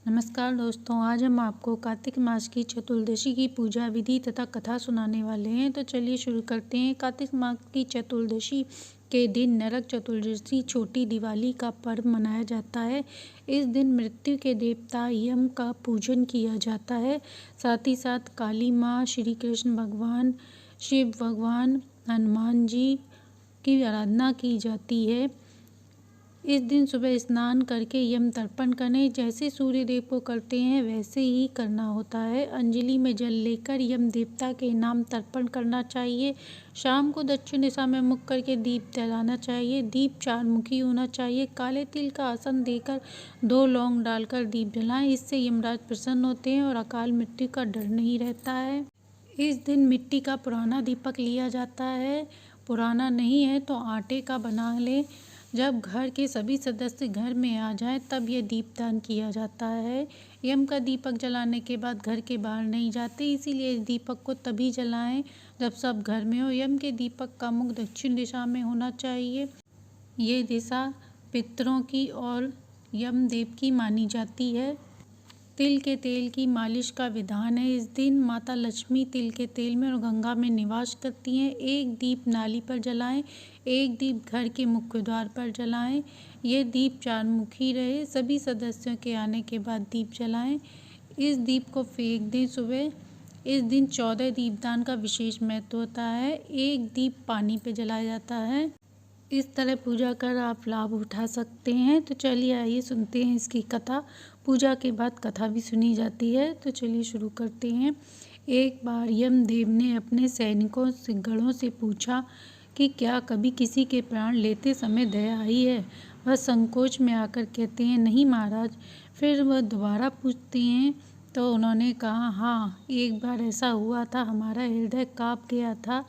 नमस्कार दोस्तों, आज हम आपको कार्तिक मास की चतुर्दशी की पूजा विधि तथा कथा सुनाने वाले हैं। तो चलिए शुरू करते हैं। कार्तिक मास की चतुर्दशी के दिन नरक चतुर्दशी छोटी दिवाली का पर्व मनाया जाता है। इस दिन मृत्यु के देवता यम का पूजन किया जाता है। साथ ही साथ काली माँ, श्री कृष्ण भगवान, शिव भगवान, हनुमान जी की आराधना की जाती है। इस दिन सुबह स्नान करके यम तर्पण करें। जैसे सूर्य देव को करते हैं वैसे ही करना होता है। अंजलि में जल लेकर यम देवता के नाम तर्पण करना चाहिए। शाम को दक्षिण दिशा में मुख करके दीप जलाना चाहिए। दीप 4 मुखी होना चाहिए। काले तिल का आसन देकर 2 लौंग डालकर दीप जलाएं। इससे यमराज प्रसन्न होते हैं और अकाल मृत्यु का डर नहीं रहता है। इस दिन मिट्टी का पुराना दीपक लिया जाता है। पुराना नहीं है तो आटे का बना लें। जब घर के सभी सदस्य घर में आ जाएं तब यह दीपदान किया जाता है। यम का दीपक जलाने के बाद घर के बाहर नहीं जाते, इसीलिए इस दीपक को तभी जलाएं जब सब घर में हो। यम के दीपक का मुख दक्षिण दिशा में होना चाहिए। ये दिशा पितरों की और यम देव की मानी जाती है। तिल के तेल की मालिश का विधान है। इस दिन माता लक्ष्मी तिल के तेल में और गंगा में निवास करती हैं। एक दीप नाली पर जलाएं, एक दीप घर के मुख्य द्वार पर जलाएं। यह दीप 4 मुखी रहे। सभी सदस्यों के आने के बाद दीप जलाएं। इस दीप को फेंक दें सुबह। इस दिन 14 दीपदान का विशेष महत्व होता है। एक दीप पानी पे जलाया जाता है। इस तरह पूजा कर आप लाभ उठा सकते हैं। तो चलिए आइए सुनते हैं इसकी कथा। पूजा के बाद कथा भी सुनी जाती है। तो चलिए शुरू करते हैं। एक बार यमदेव ने अपने सैनिकों से गणों से पूछा कि क्या कभी किसी के प्राण लेते समय दया आई है। वह संकोच में आकर कहते हैं, नहीं महाराज। फिर वह दोबारा पूछते हैं तो उन्होंने कहा, हाँ, एक बार ऐसा हुआ था, हमारा हृदय काँप गया था।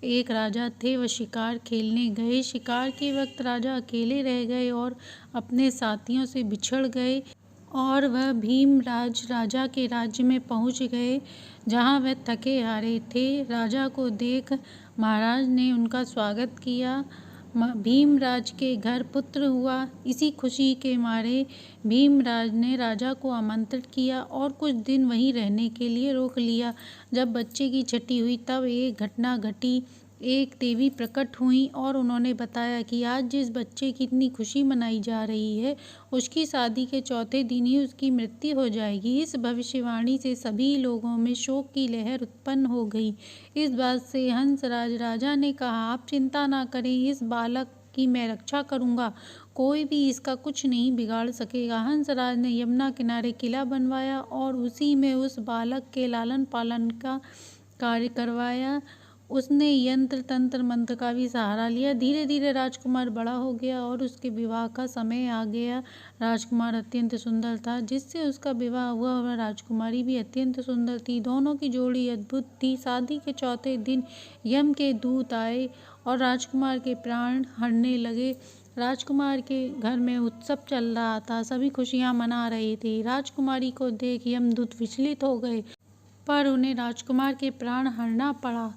एक राजा थे, वह शिकार खेलने गए। शिकार के वक्त राजा अकेले रह गए और अपने साथियों से बिछड़ गए और वह भीमराज राजा के राज्य में पहुंच गए, जहां वह थके हारे थे। राजा को देख महाराज ने उनका स्वागत किया। भीमराज के घर पुत्र हुआ। इसी खुशी के मारे भीमराज ने राजा को आमंत्रित किया और कुछ दिन वहीं रहने के लिए रोक लिया। जब बच्चे की छठी हुई तब एक घटना घटी। एक देवी प्रकट हुई और उन्होंने बताया कि आज जिस बच्चे की इतनी खुशी मनाई जा रही है, उसकी शादी के चौथे दिन ही उसकी मृत्यु हो जाएगी। इस भविष्यवाणी से सभी लोगों में शोक की लहर उत्पन्न हो गई। इस बात से हंसराज राजा ने कहा, आप चिंता ना करें, इस बालक की मैं रक्षा करूंगा। कोई भी इसका कुछ नहीं बिगाड़ सकेगा। हंसराज ने यमुना किनारे किला बनवाया और उसी में उस बालक के लालन पालन का कार्य करवाया। उसने यंत्र तंत्र मंत्र का भी सहारा लिया। धीरे धीरे राजकुमार बड़ा हो गया और उसके विवाह का समय आ गया। राजकुमार अत्यंत सुंदर था, जिससे उसका विवाह हुआ और राजकुमारी भी अत्यंत सुंदर थी। दोनों की जोड़ी अद्भुत थी। शादी के चौथे दिन यम के दूत आए और राजकुमार के प्राण हरने लगे। राजकुमार के घर में उत्सव चल रहा था, सभी खुशियां मना रहे थे। राजकुमारी को देख यमदूत विचलित हो गए, पर उन्हें राजकुमार के प्राण हरना पड़ा।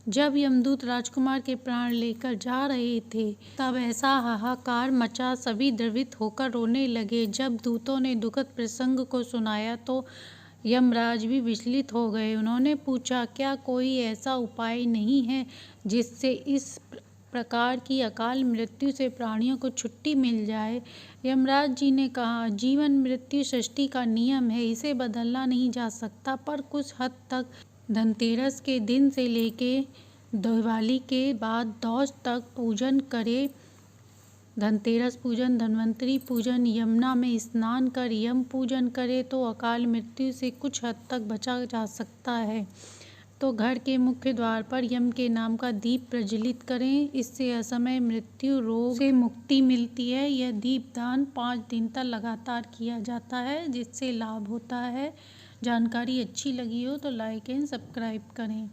जब यमदूत राजकुमार के प्राण लेकर जा रहे थे तब ऐसा हाहाकार मचा, सभी द्रवित होकर रोने लगे। जब दूतों ने दुखद प्रसंग को सुनाया तो यमराज भी विचलित हो गए। उन्होंने पूछा, क्या कोई ऐसा उपाय नहीं है जिससे इस प्रकार की अकाल मृत्यु से प्राणियों को छुट्टी मिल जाए। यमराज जी ने कहा, जीवन मृत्यु सृष्टि का नियम है, इसे बदलना नहीं जा सकता, पर कुछ हद तक धनतेरस के दिन से लेके दिवाली के बाद दौज तक पूजन करे। धनतेरस पूजन, धन्वंतरी पूजन, यमुना में स्नान कर यम पूजन करे तो अकाल मृत्यु से कुछ हद तक बचा जा सकता है। तो घर के मुख्य द्वार पर यम के नाम का दीप प्रज्वलित करें। इससे असमय मृत्यु रोग से मुक्ति मिलती है। यह दीपदान 5 दिन तक लगातार किया जाता है, जिससे लाभ होता है। जानकारी अच्छी लगी हो तो लाइक एंड सब्सक्राइब करें।